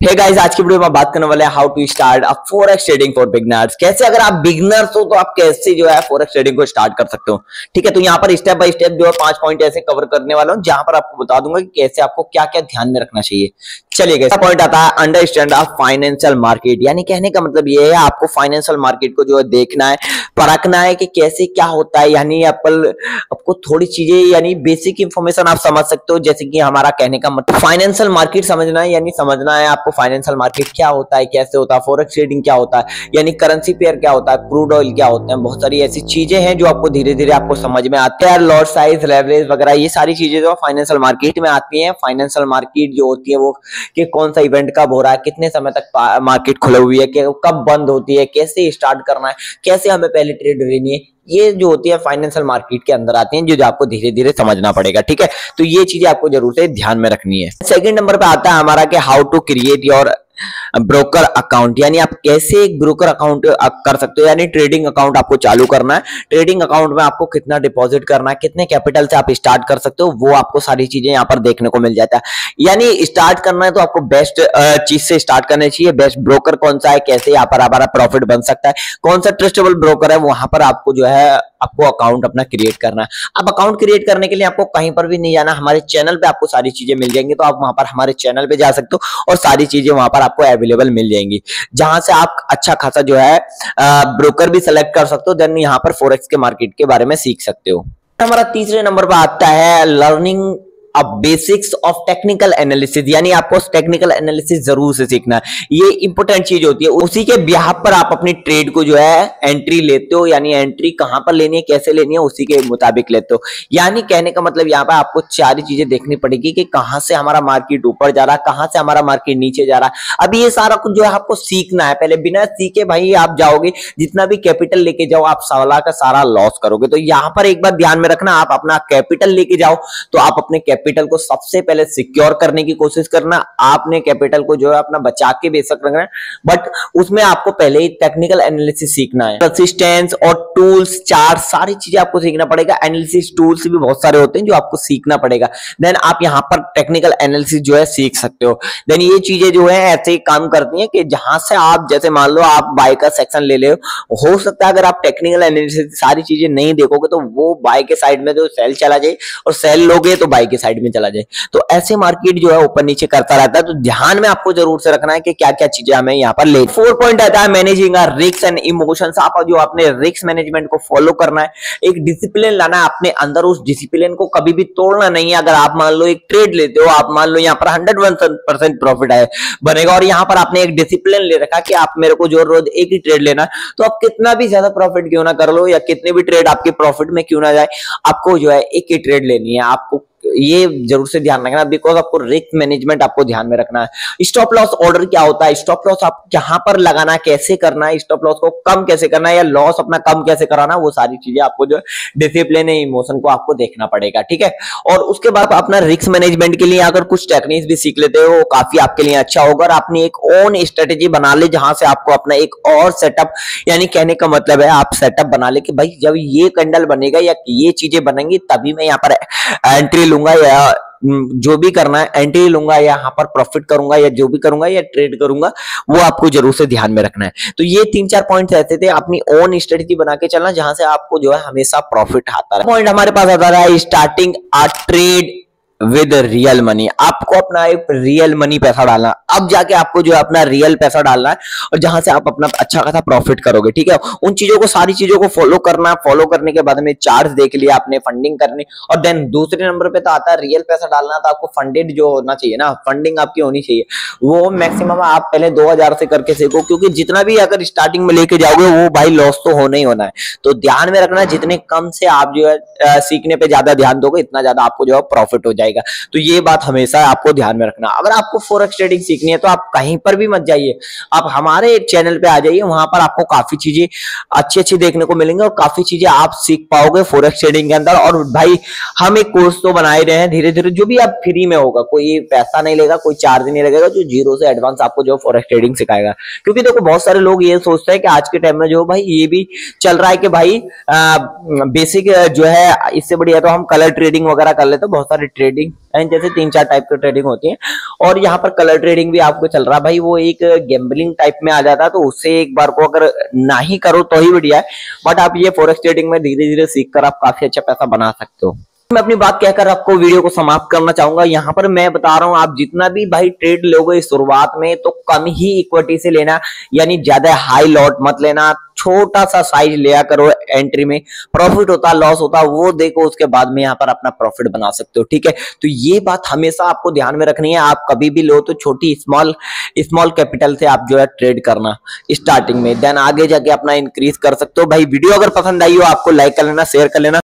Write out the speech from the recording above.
Hey guys, आज की video में बात करने वाले हैं how to start a forex trading for beginners. कैसे अगर आप बिगिनर्स हो तो आप कैसे जो है फॉरेक्स ट्रेडिंग को स्टार्ट कर सकते हो। ठीक है, तो यहाँ पर स्टेप बाय स्टेप जो है 5 पॉइंट ऐसे कवर करने वाला हूँ जहां पर आपको बता दूंगा कि कैसे आपको क्या क्या ध्यान में रखना चाहिए। चलिए, कैसा पॉइंट आता है, अंडरस्टैंड ऑफ फाइनेंशियल मार्केट। यानी कहने का मतलब ये है आपको फाइनेंशियल मार्केट को जो है देखना है, परखना है कि कैसे क्या होता है। यानी आपको थोड़ी चीजें यानी बेसिक इंफॉर्मेशन आप समझ सकते हो। जैसे कि हमारा कहने का मतलब फाइनेंशियल मार्केट समझना है, यानी समझना है आपको फाइनेंशियल मार्केट क्या होता है, कैसे होता है, फॉरेक्स ट्रेडिंग क्या होता है, यानी करेंसी पेयर क्या होता है, क्रूड ऑयल क्या होते हैं। बहुत सारी ऐसी चीजें हैं जो आपको धीरे धीरे आपको समझ में आती है। लॉट साइज, लेवरेज वगैरह ये सारी चीजें जो फाइनेंशियल मार्केट में आती हैं। फाइनेंशियल मार्केट जो होती है वो कि कौन सा इवेंट कब हो रहा है, कितने समय तक मार्केट खुली हुई है, कब बंद होती है, कैसे स्टार्ट करना है, कैसे हमें पहले ट्रेड लेनी है, ये जो होती है फाइनेंशियल मार्केट के अंदर आती हैं, जो आपको धीरे धीरे समझना पड़ेगा। ठीक है, तो ये चीजें आपको जरूर से ध्यान में रखनी है। सेकंड नंबर पे आता है हमारा कि how to create your broker account. यानी आप कैसे एक ब्रोकर अकाउंट कर सकते हो, यानी ट्रेडिंग अकाउंट आपको चालू करना है। ट्रेडिंग अकाउंट में आपको कितना डिपॉजिट करना है, कितने कैपिटल से आप स्टार्ट कर सकते हो, वो आपको सारी चीजें यहाँ पर देखने को मिल जाता है। यानी स्टार्ट करना है तो आपको बेस्ट चीज से स्टार्ट करना चाहिए। बेस्ट ब्रोकर कौन सा है, कैसे यहाँ पर हमारा प्रॉफिट बन सकता है, कौन सा ट्रस्टेबल ब्रोकर है, वहां पर आपको जो है आपको अकाउंट अपना क्रिएट करना है। अब अकाउंट क्रिएट करने के लिए आपको कहीं पर भी नहीं जाना, हमारे चैनल पे आपको सारी चीजें मिल जाएंगी। तो आप वहां पर हमारे चैनल पे जा सकते हो और सारी चीजें वहां पर आपको अवेलेबल मिल जाएंगी, जहां से आप अच्छा खासा जो है ब्रोकर भी सिलेक्ट कर सकते हो। देन यहाँ पर फॉरेक्स के मार्केट के बारे में सीख सकते हो। हमारा तीसरे नंबर पर आता है लर्निंग अब बेसिक्स ऑफ टेक्निकल एनालिसिस। यानी आपको टेक्निकल एनालिसिस जरूर से सीखना है, ये इंपॉर्टेंट चीज होती है। उसी के बिहाफ पर आप अपनी ट्रेड को जो है एंट्री लेते हो, यानी एंट्री कहां पर लेनी है, कैसे लेनी है, उसी के मुताबिक लेते हो। यानी कहने का मतलब यहाँ पर आपको सारी चीजें देखनी पड़ेगी कि कहां से हमारा मार्केट ऊपर जा रहा है, कहां से हमारा मार्केट नीचे जा रहा है। अब ये सारा कुछ जो है आपको सीखना है। पहले बिना सीखे भाई आप जाओगे, जितना भी कैपिटल लेके जाओ आप सारा का सारा लॉस करोगे। तो यहाँ पर एक बात ध्यान में रखना, आप अपना कैपिटल लेके जाओ तो आप अपने कैपिटल को सबसे पहले सिक्योर करने की कोशिश करना। आपने कैपिटल को जो है अपना बचा के बेशक रखना है, बट उसमें आपको पहले ही टेक्निकल एनालिसिस सीखना है। परसिस्टेंस और टूल्स, चार्ट, सारी चीजें आपको सीखना पड़ेगा। एनालिसिस टूल्स भी बहुत सारे होते हैं जो आपको सीखना पड़ेगा। देन आप यहाँ पर टेक्निकल एनालिसिस जो है सीख सकते हो। देन ये चीजें जो है ऐसे ही काम करती हैं कि जहां से आप जैसे मान लो आप बाय का सेक्शन ले ले, हो सकता है अगर आप टेक्निकल एनालिसिस सारी चीजें नहीं देखोगे तो वो बाय के साइड में तो सेल चला जाए, और सेल लोगे तो बाय के साइड में चला जाए। तो ऐसे मार्केट जो है ऊपर नीचे करता रहता है। तो ध्यान में आपको जरूर से रखना है कि क्या क्या चीजें हमें यहाँ पर ले। 4 पॉइंट आता है मैनेजिंग रिस्क एंड इमोशंस। आप जो अपने रिस्क मैनेजमेंट को फॉलो करना है, एक डिसिप्लिन लाना है अपने अंदर, उस डिसिप्लिन को कभी भी तोड़ना नहीं है। अगर आप मान लो एक ट्रेड लेते हो, आप मान लो यहाँ पर 101% प्रॉफिट है बनेगा, और यहाँ पर आपने एक डिसिप्लिन ले रखा कि आप मेरे को जो रोज एक ही ट्रेड लेना है, तो आप कितना भी ज्यादा प्रॉफिट क्यों ना कर लो या कितने भी ट्रेड आपके प्रॉफिट में क्यों ना जाए, आपको जो है एक ही ट्रेड लेनी है। आपको ये जरूर से ध्यान रखना, बिकॉज आपको रिस्क मैनेजमेंट आपको ध्यान में रखना है। स्टॉप लॉस ऑर्डर क्या होता है, स्टॉप लॉस आप कहां पर लगाना है, कैसे करना है, स्टॉप लॉस को कम कैसे करना है या लॉस अपना कम कैसे कराना, वो सारी चीजें आपको जो डिसिप्लिन है, इमोशन को आपको देखना पड़ेगा। ठीक है, और उसके बाद अपना रिस्क मैनेजमेंट के लिए अगर कुछ टेक्निक्स भी सीख लेते हो, काफी आपके लिए अच्छा होगा। और आपने एक ओन स्ट्रेटेजी बना ले जहां से आपको अपना एक और सेटअप, यानी कहने का मतलब है आप सेटअप बना ले कि भाई जब ये कैंडल बनेगा या ये चीजें बनेंगी तभी मैं यहाँ पर एंट्री लूंगा, या जो भी करना है एंट्री लूंगा, या यहाँ पर प्रॉफिट करूंगा, या जो भी करूंगा या ट्रेड करूंगा, वो आपको जरूर से ध्यान में रखना है। तो ये 3-4 पॉइंट्स ऐसे थे, अपनी ओन स्ट्रेटेजी बना के चलना जहां से आपको जो है हमेशा प्रॉफिट आता है। पॉइंट हमारे पास आता है starting a trade with real money. आपको अपना एक रियल मनी पैसा डालना, अब जाके आपको जो है अपना रियल पैसा डालना है, और जहां से आप अपना अच्छा खासा प्रॉफिट करोगे। ठीक है, उन चीजों को, सारी चीजों को फॉलो करना। फॉलो करने के बाद में चार्ट देख लिया आपने, फंडिंग करनी, और देन दूसरे नंबर पे तो आता है रियल पैसा डालना। तो आपको फंडेड जो होना चाहिए ना, फंडिंग आपकी होनी चाहिए, वो मैक्सिमम आप पहले 2000 से करके सीखो, क्योंकि जितना भी अगर स्टार्टिंग में लेके जाओगे वो भाई लॉस तो होना ही होना है। तो ध्यान में रखना, जितने कम से आप जो है सीखने पे ज्यादा ध्यान दोगे, इतना ज्यादा आपको जो है प्रॉफिट हो जाएगा। तो ये बात हमेशा आपको ध्यान में रखना। अगर आपको फॉरेक्स ट्रेडिंग सीखनी है तो आप कहीं पर भी मत जाइए, आप हमारे चैनल पे आ जाइए, वहां पर आपको काफी चीजें अच्छी अच्छी देखने को मिलेंगी और काफी चीजें आप सीख पाओगे फॉरेक्स ट्रेडिंग के अंदर। और भाई हम एक कोर्स तो बना ही रहे हैं, धीरे धीरे जो भी आप फ्री में होगा, कोई पैसा नहीं लेगा, कोई चार्ज नहीं लगेगा, जो जीरो से एडवांस आपको जो फॉरेक्स ट्रेडिंग सिखाएगा। क्योंकि देखो बहुत सारे लोग ये सोचते हैं कि आज के टाइम में जो भाई ये भी चल रहा है कि भाई बेसिक जो है इससे बढ़िया तो हम कलर ट्रेडिंग वगैरह कर लेते हैं। बहुत सारे ट्रेडिंग ट्रेडिंग एंड जैसे 3-4 टाइप की ट्रेडिंग होती है। और यहाँ पर कलर ट्रेडिंग भी आपको चल रहा है भाई, वो एक गैम्बलिंग टाइप में आ जाता है, तो उससे एक बार को अगर ना ही करो तो ही बढ़िया है, बट आप ये फॉरेक्स ट्रेडिंग में धीरे धीरे सीखकर आप काफी अच्छा पैसा बना सकते हो। मैं अपनी बात कहकर आपको वीडियो को समाप्त करना चाहूंगा। यहाँ पर मैं बता रहा हूँ, आप जितना भी भाई ट्रेड लोगे शुरुआत में तो कम ही इक्विटी से लेना, यानी ज्यादा हाई लॉट मत लेना, छोटा सा साइज लिया करो। एंट्री में प्रॉफिट होता लॉस होता वो देखो, उसके बाद में यहाँ पर अपना प्रॉफिट बना सकते हो। ठीक है, तो ये बात हमेशा आपको ध्यान में रखनी है। आप कभी भी लो तो छोटी स्मॉल कैपिटल से आप जो है ट्रेड करना स्टार्टिंग में, देन आगे जाके अपना इंक्रीज कर सकते हो। भाई वीडियो अगर पसंद आई हो आपको लाइक कर लेना, शेयर कर लेना।